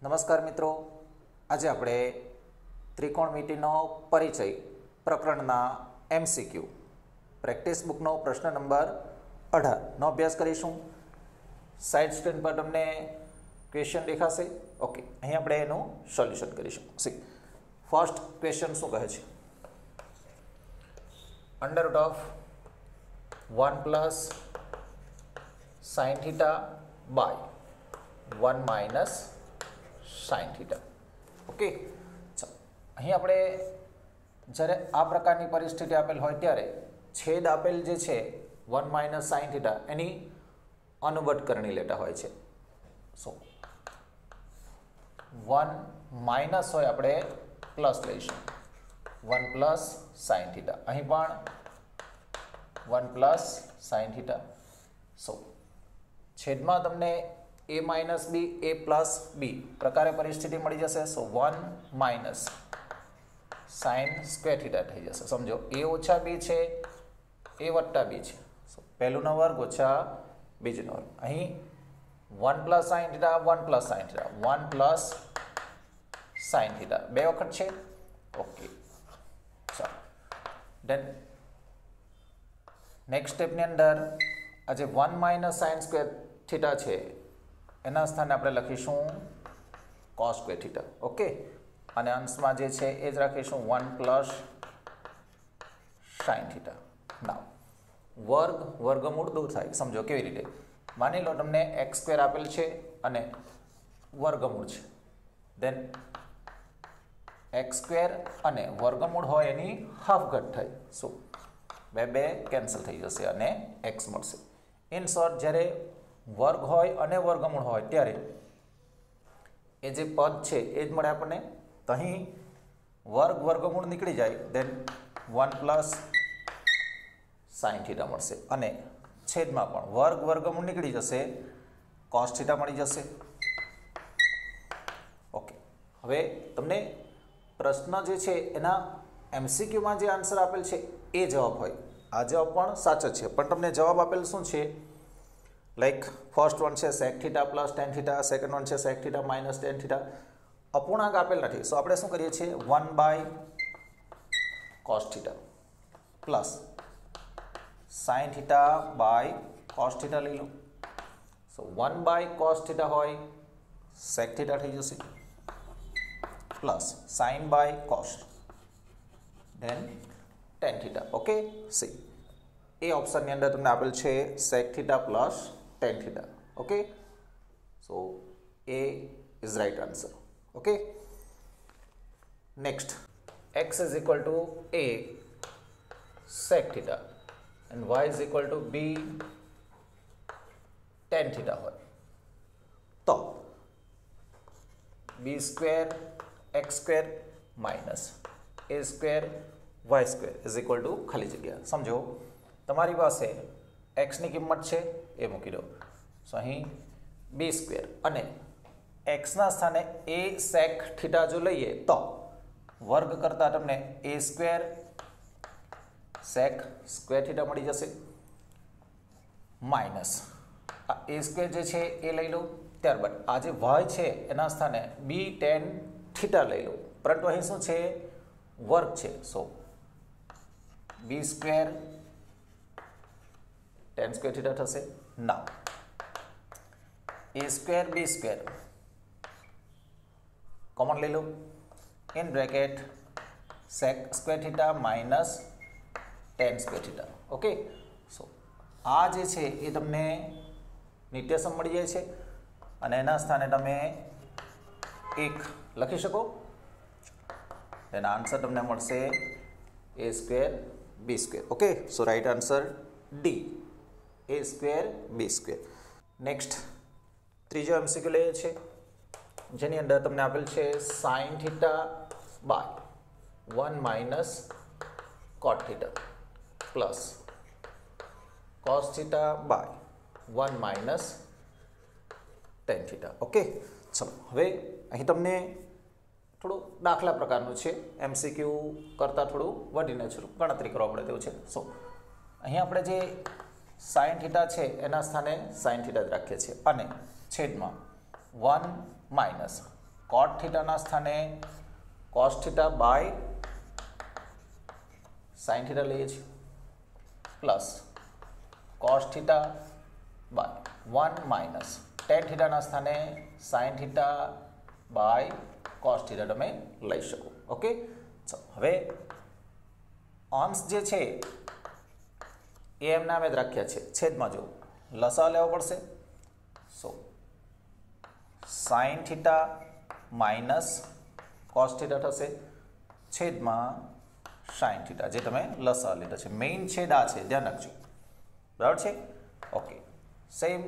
નમસ્કાર મિત્રો, આજે આપણે ત્રિકોણમિતિનો પરિચય પ્રકરણના MCQ પ્રેક્ટિસ બુકનો પ્રશ્ન નંબર 18નો અભ્યાસ કરીશું. સાઇડ સ્ક્રીન પર તમને ક્વેશ્ચન દેખાશે. ઓકે, અહીં આપણે એનું સોલ્યુશન કરીશું. ફર્સ્ટ ક્વેશ્ચન શું કહે છે? Under root of 1 plus sine theta by 1 minus sine theta. Okay, અહીં આપણે જ્યારે આ પ્રકારની પરિસ્થિતિ આપેલ હોય ત્યારે છેદ આપેલ જે છે 1 માઇનસ સાઇન થીટા એની અનુબટ કરણી લેતા હોય છે. સો 1 માઇનસ હોય આપણે પ્લસ લઈશું, 1 પ્લસ સાઇન થીટા. અહીં પણ 1 પ્લસ સાઇન થીટા. સો છેદમાં તમને a minus B a plus B પ્રકારે પરિસ્થિતિ મળી જશે. So 1 minus sine square theta થઈ જશે. સમજો a ઓછા બી છે, a વત્તા બી છે. સો પહેલુંનો વર્ગ ઓછા બીજુનો વર્ગ. અહીં 1 plus sine theta, 1 plus sine theta, 1 plus sine theta બે વખત છે. ઓકે, ચાલો દેન નેક્સ્ટ સ્ટેપની અંદર આ જે 1 માઇનસ સાઇન સ્ક્વેર થીટા છે એના સ્થાને આપણે લખીશું કોસ સ્ક્વેર થીટા. ઓકે, અને અંશમાં જે છે એ જ રાખીશું 1 પ્લસ સાઇન થીટા. નાવ વર્ગમૂળ દૂર થાય. સમજો કેવી રીતે? માની લો તમને એક્સ સ્ક્વેર આપેલ છે અને વર્ગમૂળ છે, દેન એક્સ સ્ક્વેર અને વર્ગમૂળ હોય એની હાફ ઘટ થાય. શું બે કેન્સલ થઈ જશે અને એક્સ મળશે. ઇન શોર્ટ, જ્યારે વર્ગ હોય અને વર્ગમૂળ હોય ત્યારે એ જે પદ છે એ જ મળે આપણને. તો અહીં વર્ગમૂળ નીકળી જાય, દેન 1 પ્લસ સાઇન થીટા મળશે અને છેદમાં પણ વર્ગમૂળ નીકળી જશે, કોસ થીટા મળી જશે. ઓકે, હવે તમને પ્રશ્ન જે છે એના MCQમાં જે આન્સર આપેલ છે એ જવાબ હોય. આ જવાબ પણ સાચો છે, પણ તમને જવાબ આપેલ શું છે? લાઈક ફર્સ્ટ વન છે sec theta plus tan theta, second one છે sec theta minus tan theta. અપૂર્ણાંક આપેલ નથી. સો આપણે શું કરીએ છીએ? 1 by cos theta plus sine theta by cos theta લઈ લો. સો 1 બાય કોસ થીટા હોય સેક થીટા થઈ જશે, plus sine by cos, then tan theta. Okay, C એ ઓપ્શનની અંદર તમને આપેલ છે sec theta plus tan theta. Okay, so A is right answer. Okay, next x is equal to a sec theta and y is equal to b tan theta હોય તો b square x square minus a square y square is equal to ખાલી જગ્યા. સમજો તમારી પાસે x ની કિંમત છે એ મૂકી દો. સો અહીં b સ્ક્વેર અને x ના સ્થાને a સેક થીટા જો લઈએ તો વર્ગ કરતાં તમને a square sec square theta મળી જશે, માઇનસ આ a સ્ક્વેર જે છે એ લઈ લો. ત્યારબાદ આ જે y છે એના સ્થાને b ટેન થીટા લઈ લો, પરંતુ અહીં શું છે? વર્ગ છે. So b square tan square theta થશે. Now a square b square common લઈ લો, in bracket sec square theta minus tan square theta. Okay, so આ જે છે એ તમને નિત્યસમ મળી જાય છે અને એના સ્થાને તમે 1 લખી શકો. એના આન્સર તમને મળશે a square b square. Okay, so right answer D, a square b square. Next ત્રીજો MCQ લઈએ છે, જેની અંદર તમને આપેલ છે sine theta by 1 minus cot theta plus cos theta by 1 minus tan theta. Okay, ચલો હવે અહીં તમને થોડું દાખલા પ્રકારનું છે, MCQ કરતાં થોડું વધીને ગણતરી કરવા પડે તેવું છે. સો અહીં આપણે જે સાઇન થીટા છે એના સ્થાને સાઇન થીટા જ રાખીએ છીએ અને છેદમાં 1 માઇનસ કોટ થીટાના સ્થાને cos theta by sine theta લઈએ છીએ plus cos theta by 1 minus tan થીટાના સ્થાને sine theta by cos theta તમે લઈ શકો. ઓકે, હવે અંશ જે છે એ એમના અમે જ રાખ્યા છે. છેદમાં જો લસા લેવો પડશે. So sine theta minus cos theta થશે છેદમાં સાઇન થીટા, જે તમે લસા લીધા છે. મેઇન છેદ આ છે, ધ્યાન રાખજો. બરાબર છે? ઓકે, સેમ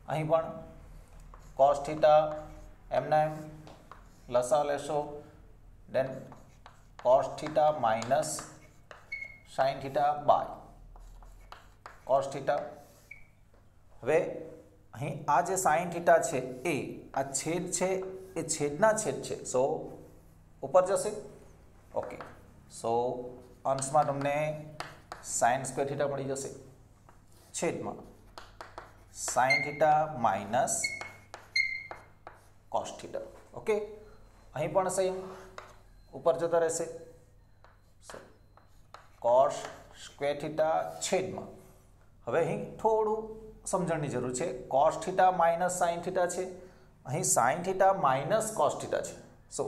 અહીં પણ કોસ થીટા એમના એમ લસા લેશો, then cos theta minus sine theta by cos theta. હવે અહીં આ જે સાઇન થીટા છે એ આ છેદ છે એ છેદના છેદ છે, સો ઉપર જશે. ઓકે, સો અંશમાં તમને સાઇન સ્ક્વેર થીટા મળી જશે છેદમાં sine theta minus cos theta. Okay, અહીં પણ સેમ ઉપર જતા રહેશે. સો કોસ સ્ક્વેર થીટા છેદમાં, હવે અહીં થોડું સમજણની જરૂર છે. Cos theta minus sine theta છે, અહીં sign theta minus cos theta છે. સો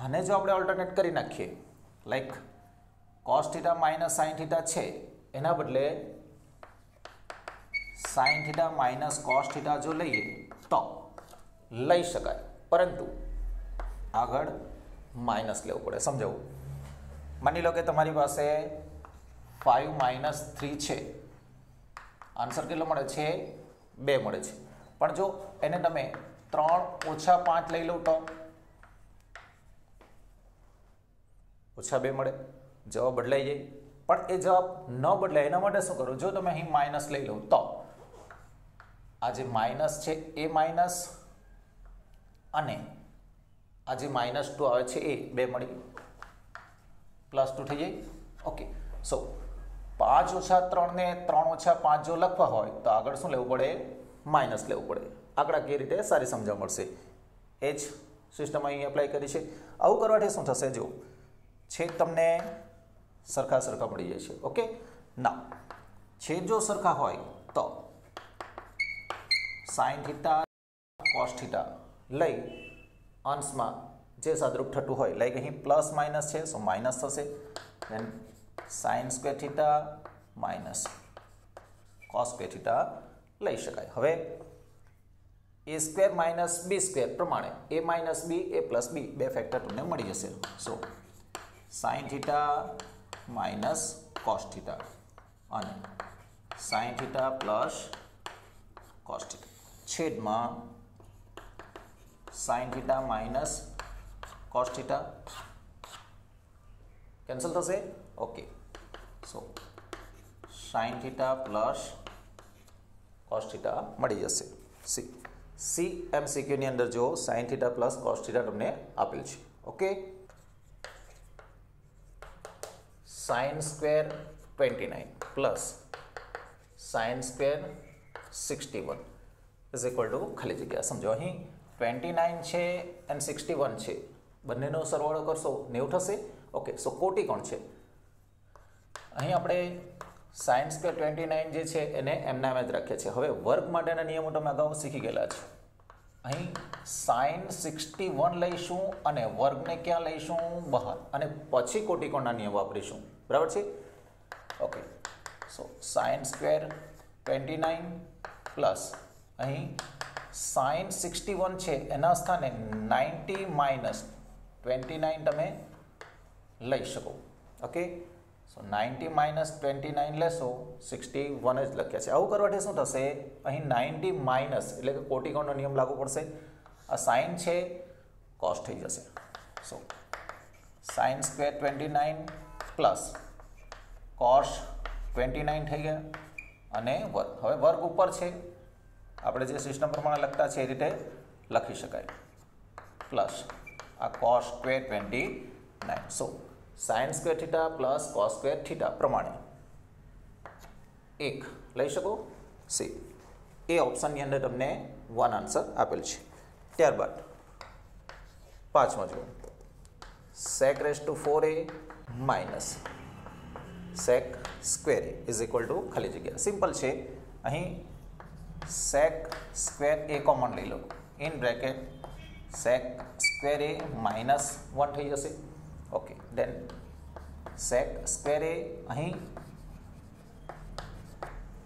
આને જો આપણે ઓલ્ટરનેટ કરી નાખીએ, like cos theta minus sine theta છે એના બદલે sign theta minus cos theta જો લઈએ તો લઈ શકાય, પરંતુ આગળ માઇનસ લેવું પડે. સમજાવું, માની લો કે તમારી પાસે 5 માઇનસ 3 છે, આન્સર કેટલો મળે છે? 2 મળે છે. પણ જો એને તમે 3 ઓછા 5 લઈ લો તો ઓછા 2 મળે, જવાબ બદલાઈ જાય. પણ એ જવાબ ન બદલાય એના માટે શું કરું? જો તમે અહીં માઇનસ લઈ લો તો આ જે માઇનસ છે એ માઇનસ અને આ જે -2 આવે છે એ 2 મળી +2 થઈ જાય. ઓકે, સો 5 ઓછા 3 ને 3 ઓછા 5 જો લખવા હોય તો આગળ શું લેવું પડે? માઇનસ લેવું પડે. આંકડાકીય રીતે સારી સમજણ મળશે. એ જ સિસ્ટમ અહીં એપ્લાય કરી છે. આવું કરવાથી શું થશે? જો છેદ તમને સરખા સરખા મળી જાય છે. ઓકે, ના છેદ જો સરખા હોય તો સાઇન થીટા કોસ થીટા લઈ અંશમાં જે સાદરૂપ થતું હોય, લાઈક અહીં પ્લસ માઇનસ છે, સો માઇનસ થશે. Then sine square theta minus cos square theta લઈ શકાય. હવે A square minus B square પ્રમાણે A minus B A plus બી બે ફેક્ટર તમને મળી જશે. So sine theta minus cos theta અને sine theta plus cos theta છેદમાં sine theta minus cos theta cancel થશે. Okay, so sine theta plus cos theta મળી જશે. સી એમસીક્યુની અંદર જો sine theta plus cos theta તમને આપેલ છે. Okay, sine square 29 plus sine square 61 is equal to ખાલી જગ્યા. સમજો અહીં 29 છે અને 61 છે, બંનેનો સરવાળો કરશો 90 થશે. ઓકે, સો કોટી કોણ છે? અહીં આપણે સાઇન સ્ક્વેર 29 જે છે એને એમના એમ જ રાખ્યા છે. હવે વર્ગ માટેના નિયમો તમે અગાઉ શીખી ગયેલા છે. અહીં સાઇન 61 લઈશું અને વર્ગને ક્યાં લઈશું? બહાર, અને પછી કોટીકોણના નિયમ વાપરીશું. બરાબર છે? Okay, so sine square 29 plus અહીં સાઇન 61 છે એના સ્થાને 90 માઇનસ 29 તમે લઈ શકો. ઓકે, સો 90 માઇનસ 29 લેશો 61 જ લખ્યા છે. આવું કરવાથી શું થશે? અહીં 90 માઇનસ એટલે કે કોટીકોણનો નિયમ લાગુ પડશે. આ સાઇન છે કોસ થઈ જશે. So sine square 29 plus cos 29 થઈ ગયા અને વર્ગ. હવે વર્ગ ઉપર છે, આપણે જે સિસ્ટમ પ્રમાણે લખતા છે એ રીતે લખી શકાય. પ્લસ આ cos square 29. So sine square theta plus cos square theta પ્રમાણે એક લઈ શકો. સી એ ઓપ્શનની અંદર તમને 1 આન્સર આપેલ છે. ત્યારબાદ પાંચમાં જુઓ sec raise to 4a minus sec square a is equal to ખાલી જગ્યા. સિમ્પલ છે. અહીં sec સ્ક્વેર a કોમન લઈ લો, in bracket sec square a minus 1 થઈ જશે. Okay, then sec square a અહીં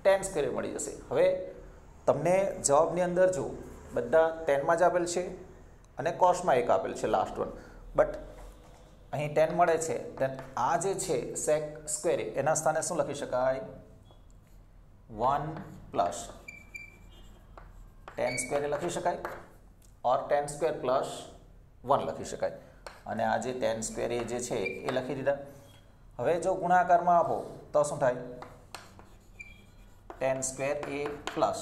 tan સ્ક્વેર a મળી જશે. હવે તમને જવાબની અંદર જો બધા ટેનમાં જ આપેલ છે અને કોસમાં એક આપેલ છે લાસ્ટ વન, બટ અહીં 10 મળે છે. દેન આ જે છે sec સ્ક્વેર a એના સ્થાને શું લખી શકાય? 1 પ્લસ tan સ્ક્વેર a લખી શકાય ઓર tan સ્ક્વેર પ્લસ 1 લખી શકાય. અને આ જે tan સ્ક્વેર a જે છે એ લખી દીધા. હવે જો ગુણાકારમાં આપો તો શું થાય? tan સ્ક્વેર a પ્લસ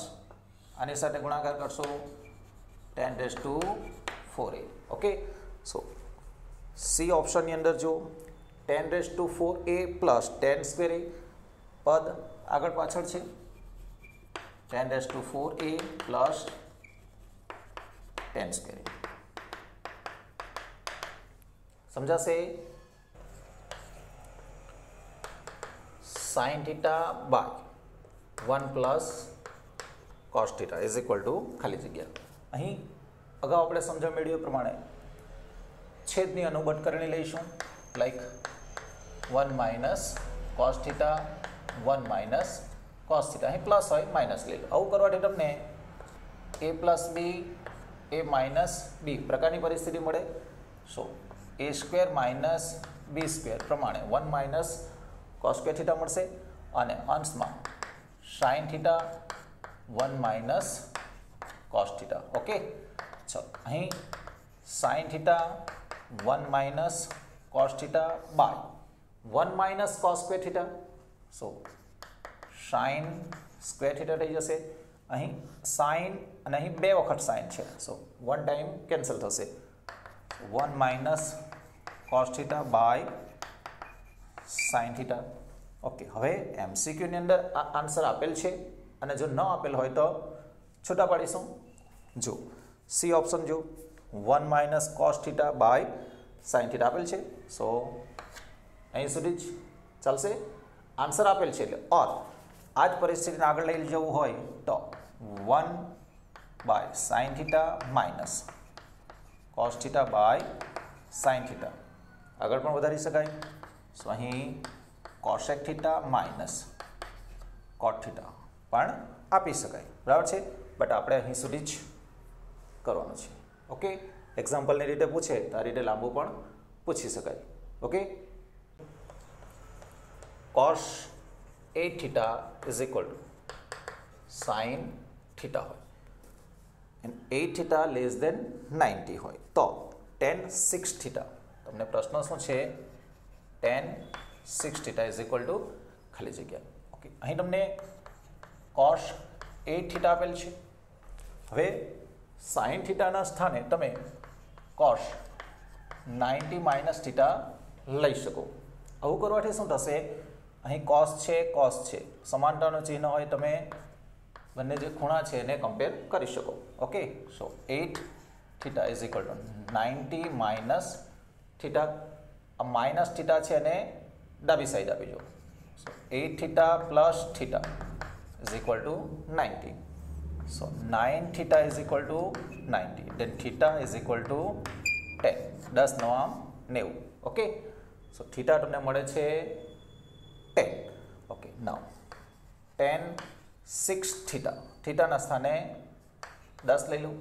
આની સાથે ગુણાકાર કરશો tan raise to 4a. Okay, so C ઓપ્શનની અંદર જો tan raise to 4a plus tan square a પદ આગળ પાછળ છે, tan raise to 4a plus tan square a. સમજાશે? sin theta by 1 plus cos theta is equal to ખાલી જગ્યા. અહીં અગાઉ આપણે સમજણ મેળવ્યું પ્રમાણે છેદની અનુબટ કરણી લઈશું, like 1 minus cos theta 1 minus cos theta. અહીં પ્લસ હોય માઇનસ લઈ લો. આવું કરવાથી તમને a plus B a minus B પ્રકારની પરિસ્થિતિ મળે. So a square minus B square પ્રમાણે 1 માઇનસ cos સ્ક્વેર થીટા મળશે અને અંશમાં sin theta 1 minus cos theta. Okay, ચલો અહીં sin theta 1 minus cos theta by 1 minus cos square theta. So sin square theta થઈ જશે. અહીં sin અને અહીં બે વખત sin છે, સો 1 ટાઈમ કેન્સલ થશે. 1 minus cos theta by sin theta. Okay, હવે એમસીક્યુની અંદર આ આન્સર આપેલ છે અને જો ન આપેલ હોય તો છૂટા પાડીશું. જો સી ઓપ્શન જો 1 minus cos theta by sin theta આપેલ છે, સો અહીં સુધી જ ચાલશે. આન્સર આપેલ છે એટલે ઓર આ જ પરિસ્થિતિને આગળ લઈ જવું હોય તો 1 by sin theta minus cos theta by sin theta આગળ પણ વધારી શકાય. સો અહીં cosec theta minus cot theta પણ આપી શકાય, બરાબર છે. બટ આપણે અહીં સુધી જ કરવાનું છે. ઓકે, એક્ઝામ્પલની રીતે પૂછે તો આ રીતે લાંબુ પણ પૂછી શકાય. Okay, cos 8 theta is equal two sin theta હોય એન્ડ 8 થીટા લેસ દેન 90 હોય તો tan 6 થીટા. તમને પ્રશ્ન શું છે? tan 6 theta is equal to ખાલી જગ્યા. ઓકે, અહીં તમને cos 8 થીટા આપેલ છે. હવે sin થીટાના સ્થાને તમે cos 90 માઇનસ થીટા લઈ શકો. આવું કરવાથી શું થશે? અહીં cos છે, સમાનતાનું ચિહ્ન હોય તમે બંને જે ખૂણા છે એને કમ્પેર કરી શકો. Okay, so 8 theta is equal to 90 minus theta. આ માઇનસ થીટા છે એને ડાબી સાઈડ આપી દો. So 8 theta plus theta is equal to 90. So 9 theta is equal to 90. Then theta is equal to 10. 10 9 90. Okay, so theta તમને મળે છે 10. Okay, now tan 6 theta. થીટાના સ્થાને 10 લઈ લો.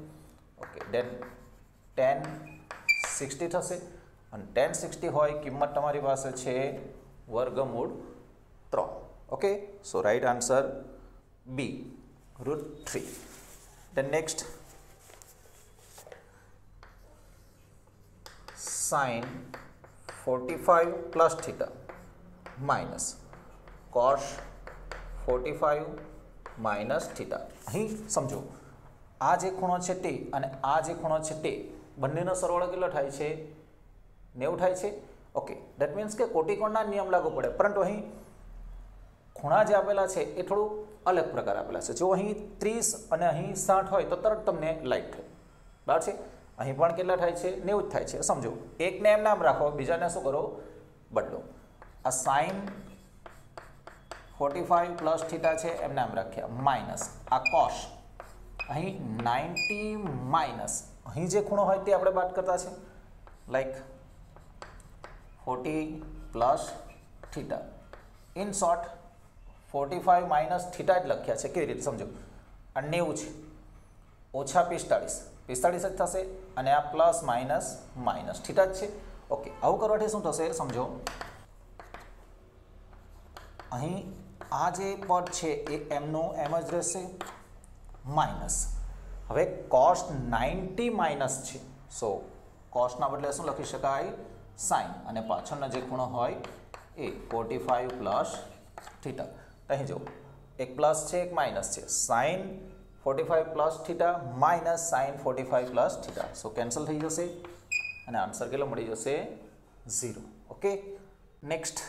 ઓકે, દેન tan 60 થશે અને tan 60 હોય કિંમત તમારી પાસે છે વર્ગમૂળ 3. Okay, so right answer B √3. Then next sin 45 plus theta minus cos 45 minus theta. અહીં સમજો આ જે ખૂણો છે તે અને આ જે ખૂણો છે તે બંનેનો સરવાળો કેટલો થાય છે? 90 થાય છે. ઓકે, દેટ મીન્સ કે કોટિકોણના નિયમ લાગુ પડે, પરંતુ અહીં ખૂણા જે આપેલા છે એ થોડું અલગ પ્રકાર આપેલા છે. જો અહીં 30 અને અહીં 60 હોય તો તરત તમને લાઈટ થાય, બરાબર છે. અહીં પણ કેટલા થાય છે 90 જ થાય છે સમજો એકને એમ નામ રાખો બીજાને શું કરો બદલો આ સાઇન 45 પ્લસ થીટા છે એમ નામ રાખ્યા માઇનસ આ કોસ અહીં 90 માઇનસ અહીં જે ખૂણો હોય તે આપણે વાત કરતા છે like 40 plus theta in short 45 minus theta જ લખ્યા છે કેવી રીતે સમજો આ 90 છે ઓછા 45 જ થશે અને આ પ્લસ માઇનસ માઇનસ થીટા જ છે ઓકે આવું કરવાથી શું થશે સમજો અહીં આ જે પદ છે એ એમનું એમ જ રહેશે માઇનસ હવે કોસ 90 માઇનસ છે સો કોસના બદલે શું લખી શકાય સાઇન અને પાછળનો જે ખૂણો હોય એ 45 પ્લસ થીટા અહીં જો એક પ્લસ છે એક માઇનસ છે sine 45 plus theta minus sine 45 plus theta so cancel થઈ જશે અને આન્સર કેટલો મળી જશે 0 ઓકે નેક્સ્ટ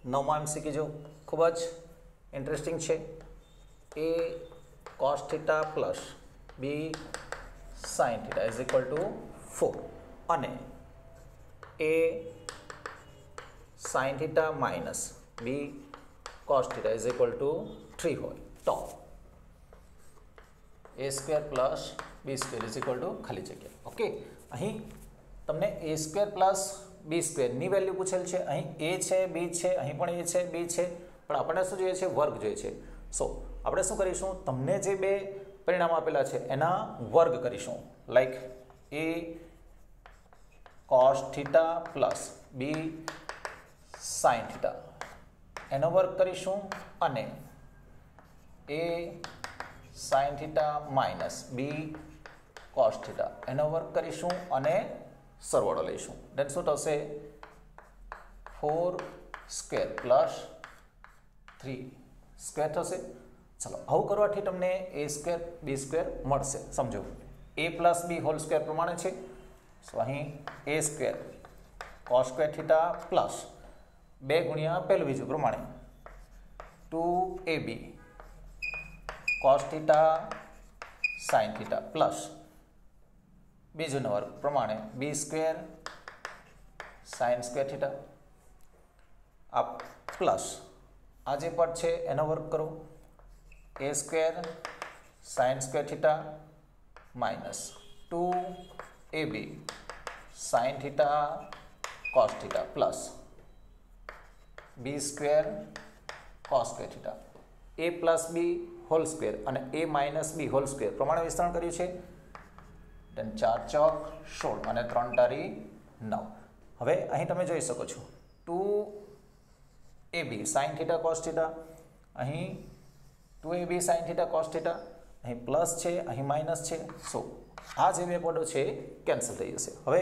નવમા એમસીક્યુ જો ખૂબ જ ઇન્ટરેસ્ટિંગ છે A cos theta plus B sine theta is equal to 4 અને A sine theta minus B cos theta is equal to 3 હોય તો A square plus B square is equal to ખાલી જગ્યા ઓકે અહીં તમને એ સ્ક્વેર પ્લસ બી સ્ક્વેરની value પૂછેલ છે અહીં એ છે બી છે અહીં પણ એ છે બી છે પણ આપણને શું જોઈએ છે વર્ગ જોઈએ છે સો આપણે શું કરીશું તમને જે બે પરિણામ આપેલા છે એના વર્ગ કરીશું like A cos theta plus B sine theta એનો વર્ગ કરીશું અને A sine theta minus B cos theta એનો વર્ગ કરીશું અને સરવાળો લઈશું દેન શું થશે 4 સ્ક્વેર પ્લસ 3 સ્ક્વેર થશે ચલો આવું કરવાથી તમને એ સ્ક્વેર બી સ્ક્વેર મળશે સમજો A plus B whole square પ્રમાણે છે સો અહીં A square cos square theta plus 2 ગુણ્યા પહેલું બીજું પ્રમાણે 2ab cos theta sine theta plus બીજું વર્ગ પ્રમાણે B square sine square theta આ પ્લસ આ જે પદ છે એનો વર્ગ કરો A square sine square theta minus 2ab sine theta cos theta plus B square cos square theta A plus B whole square અને એ માઇનસ બી હોલ સ્ક્વેર પ્રમાણે વિસ્તરણ કર્યું છે દેન 4 ચોક 16 અને 3 તારી 9 હવે અહીં તમે જોઈ શકો છો 2ab sine theta cos theta અહીં 2ab sine theta cos theta અહીં પ્લસ છે અહીં માઇનસ છે સો આ જે બે પદો છે કેન્સલ થઈ જશે હવે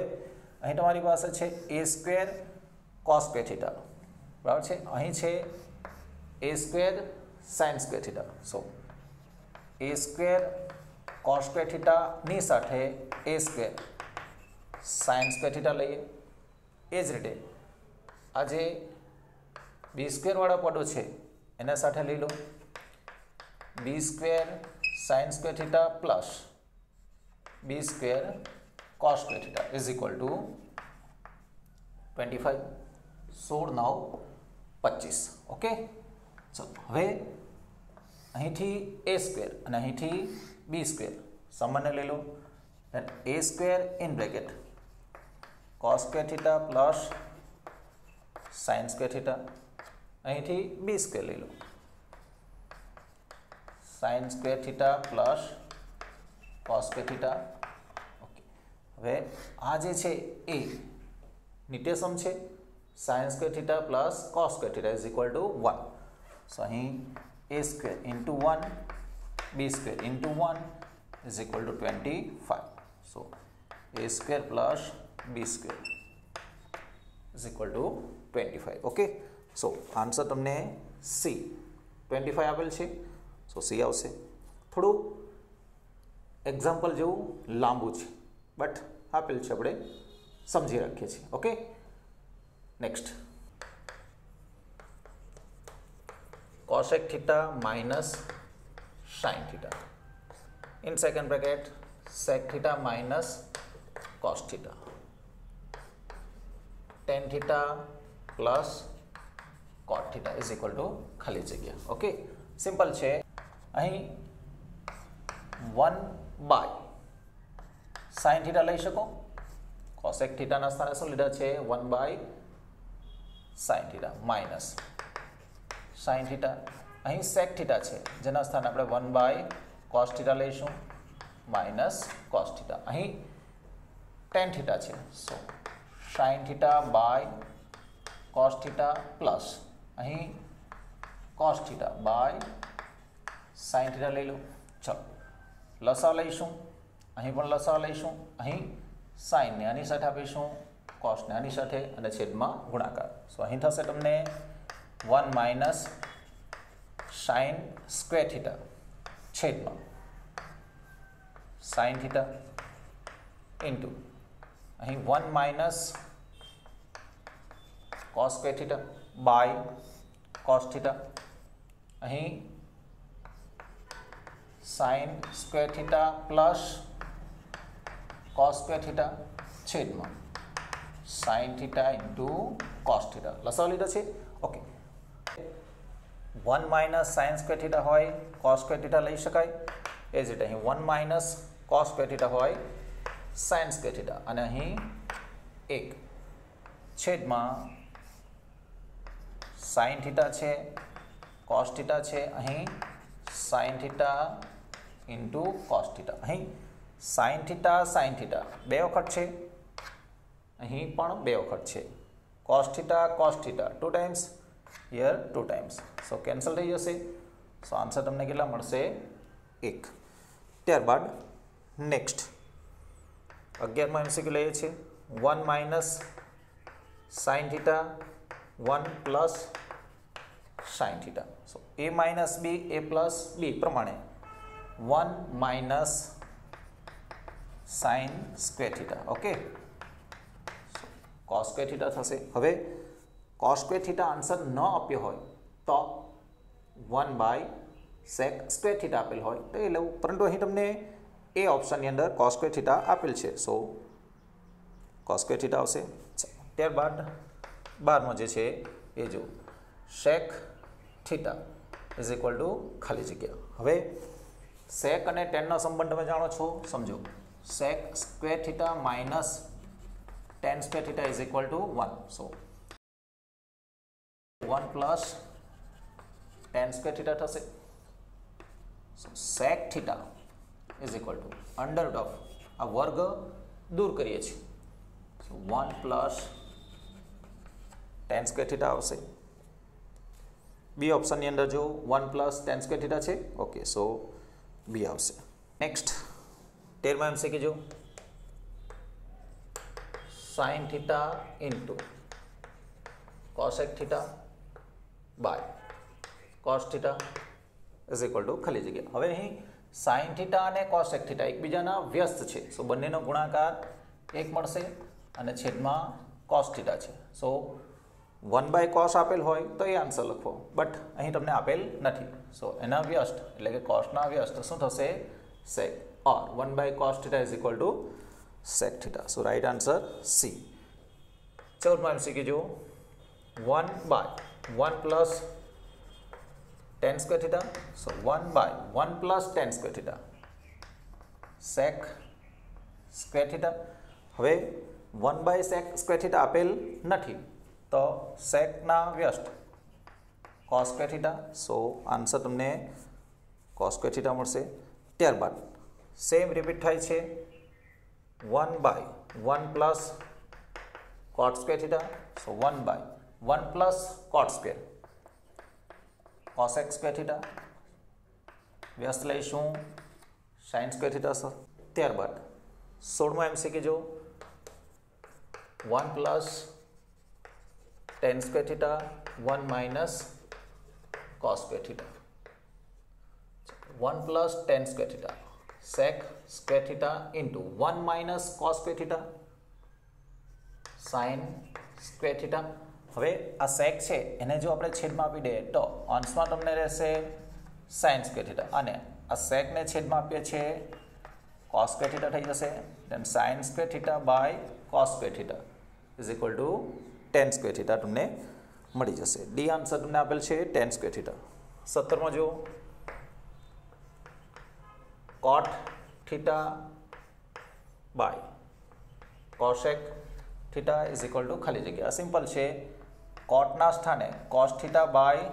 અહીં તમારી પાસે છે એ સ્ક્વેર કોસ સ્ક્વેર થીટા બરાબર છે અહીં છે એ સ્ક્વેર સાઇન સ્ક્વેર થીટા સો એ સ્ક્વેર કોસ સ્ક્વેર થીટાની સાથે એ સ્ક્વેર સાઇન સ્ક્વેર થીટા લઈએ એ જ રીતે આ જે બી સ્ક્વેરવાળા પદો છે એના સાથે લઈ લો B square sine square theta plus B square cos square theta is equal to 25 16 9 25 okay ચલો હવે અહીંથી એ સ્ક્વેર અને અહીંથી બી સ્ક્વેર સામાન્ય લઈ લો then A square in bracket cos square theta plus sine square theta અહીંથી બી સ્ક્વેર લઈ લો sine square theta plus cos square theta okay હવે આ જે છે એ નિટેશમ છે sine square theta plus cos square theta is equal to 1 so અહીં a square into 1 b square into 1 is equal to 25 so a square plus b square is equal to 25 okay so answer તમને c 25 આપેલ છે so c આવશે થોડું example જેવું લાંબુ છે but આપેલ છે આપણે સમજી રાખીએ છીએ okay next cosec theta minus sin theta in second bracket sec theta minus cos theta, tan theta plus cot theta is equal to ખાલી જગ્યા. ઓકે, સિમ્પલ છે. અહીં 1 બાય sin theta લઈ શકો. cosec theta ના સ્થાને શું લીધા છે? 1 by sin theta minus sin theta. અહીં sec theta છે જેના સ્થાને આપણે 1 બાય cos theta લઈશું માઇનસ cos theta. અહીં tan theta છે, so sin theta by cos theta plus અહીં cos theta બાય sin theta લઈ લો. ચલો લસા લઈશું, અહીં પણ લસા લઈશું. અહીં sin ને આની સાથે આપીશું, cos ને આની સાથે અને છેદમાં ગુણાકાર. સો અહીં થશે તમને 1 માઇનસ sin સ્ક્વેર થીટા છેદમાં sin થીટા ઇન્ટુ અહીં 1 minus cos square theta by cos theta. અહીં sin square theta plus cos square theta છેદમાં sin theta into cos theta. લસાઅ લીધો છે. Okay, 1 minus sin square theta હોય cos square theta લઈ શકાય. એ જ રીતે અહીં 1 માઇનસ cos સ્ક્વેર થીટા હોય sin સ્ક્વેર થીટા અને અહીં 1 છેદમાં sin થીટા છે cos થીટા છે, અહીં sin theta into cos theta. અહીં sin થીટા બે વખત છે, અહીં પણ બે વખત છે. cos theta 2 times, here 2 times. So cancel થઈ જશે. સો આન્સર તમને કેટલા મળશે? 1. ત્યારબાદ નેક્સ્ટ 11માં MCQ લઈએ છીએ. 1 minus sin theta 1 plus sin theta. So a minus b a plus b પ્રમાણે 1 minus sin square theta. Okay, cos square theta થશે. હવે cos સ્ક્વેર થીટા આન્સર ન આપ્યો હોય તો 1 બાય sec સ્ક્વેર થીટા આપેલ હોય તો એ લેવું, પરંતુ અહીં તમને એ ઓપ્શનની અંદર cos સ્ક્વેર થીટા આપેલ છે, સો cos સ્ક્વેર થીટા આવશે. ત્યારબાદ 12માં જે છે એ જો sec theta is equal to ખાલી જગ્યા. હવે sec અને tan નો સંબંધ તમે જાણો છો, સમજો. sec square theta minus tan square theta is equal to 1. So 1 plus tan square theta થશે. So sec theta is equal to under root of આ વર્ગ દૂર કરીએ છીએ, so 1 plus tan square theta આવશે. બી ઓપ્શનની અંદર જો 1 પ્લસ tan સ્ક્વેર થીટા છે. ઓકે, સો બી આવશે. નેક્સ્ટ 13માં MCQ જો sin theta into cosec theta by cos theta is equal to ખાલી જગ્યા. હવે અહીં sin થીટા અને cosec થીટા એકબીજાના વ્યસ્ત છે, સો બંનેનો ગુણાકાર 1 મળશે અને છેદમાં cos થીટા છે. સો 1 બાય cos આપેલ હોય તો એ આન્સર લખવો, બટ અહીં તમને આપેલ નથી. સો એના વ્યસ્ત એટલે કે cosના વ્યસ્ત શું થશે? sec, or 1 by cos theta is equal to sec theta. So right answer C. 14માં MCQ જો 1 by 1 plus tan square theta. So 1 by 1 plus tan square theta sec square theta. હવે 1 બાય sec સ્ક્વેર થીટા આપેલ નથી તો secના વ્યસ્ત cos square theta. So answer તમને cos square theta મળશે. ત્યારબાદ સેમ રિપીટ થાય છે 1 by 1 plus cot square theta. So 1 by 1 plus cot square cosec square theta વ્યસ્ત લઈશું sin સ્ક્વેર થીટા સર. ત્યારબાદ 16માં MCQ જો 1 plus tan square theta 1 minus cos square theta. 1 plus tan square theta sec square theta into 1 minus cos square theta sin square theta. હવે આ sec છે એને જો આપણે છેદમાં આપી દઈએ તો અંશમાં તમને રહેશે sin સ્ક્વેર થીટા અને આ sec ને છેદમાં આપીએ છીએ cos સ્ક્વેર થીટા થઈ જશે, then sin square theta by cos square theta is equal to tan square theta તમને મળી જશે. ડી આન્સર તમને આપેલ છે tan સ્ક્વેર થીટા. 17માં જો cot theta by cosec theta is equal to ખાલી જગ્યા. સિમ્પલ છે, કોટના સ્થાને cos theta by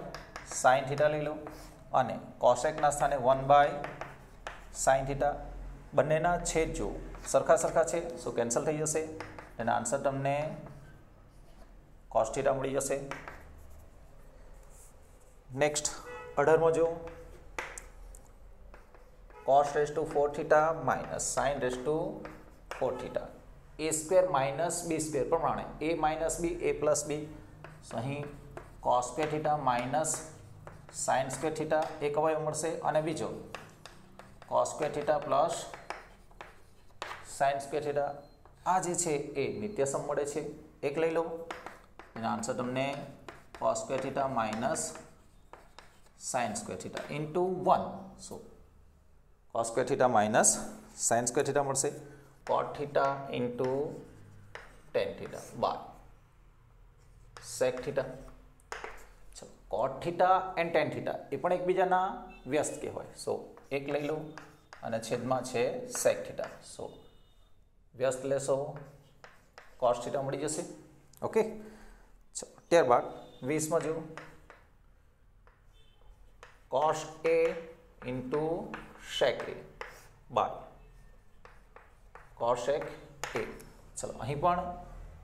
sin theta લઈ લો અને કોસેકના સ્થાને 1 બાય sin થીટા. બંનેના છેદ જો સરખા છે, સો કેન્સલ થઈ જશે. એના આન્સર તમને cos થીટા મળી જશે. નેક્સ્ટ 18માં જો cos raise to 4 theta minus sin raise to 4 theta a square minus b square પ્રમાણે a minus b a plus b. So અહીં cos square theta minus sin square theta એક અવયવ મળશે અને બીજો cos square theta plus sin square theta. આ જે છે એ નિત્યસમ મળે છે, એક લઈ લો. એનો આન્સર તમને cos square theta minus sin square theta into 1. So cos square theta minus sin square theta મળશે. cot theta into tan theta by sec theta. ચલો, cot theta and tan theta એ પણ એકબીજાના વ્યસ્ત કહેવાય. સો એક લઈ લો અને છેદમાં છે sec થીટા. સો વ્યસ્ત લેશો cos થીટા મળી જશે. ઓકે, ચલો ત્યારબાદ 20માં જો cos a into sec a by cosec a. ચલો અહીં પણ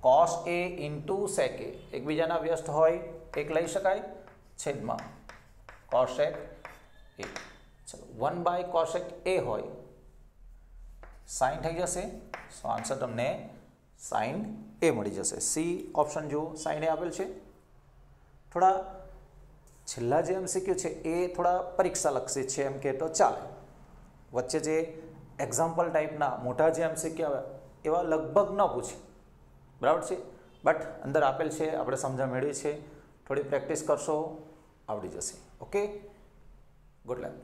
cos a into sec a એકબીજાના વ્યસ્ત હોય, એક લઈ શકાય, છેદમાં cosec a. ચલો 1 બાય cosec a હોય, sin થઈ જશે. સો આન્સર તમને sin a મળી જશે. સી ઓપ્શન જો sin a આપેલ છે. થોડા છેલ્લા જે MCQ છે એ થોડા પરીક્ષા લક્ષી છે એમ કે તો ચાલે. વચ્ચે જે એક્ઝામ્પલ ટાઈપના મોટા જે MCQ આવે એવા લગભગ ન પૂછે, બરાબર છે. બટ અંદર આપેલ છે, આપણે સમજણ મેળવી છે, થોડી પ્રેક્ટિસ કરશો આવડી જશે. Okay, good luck.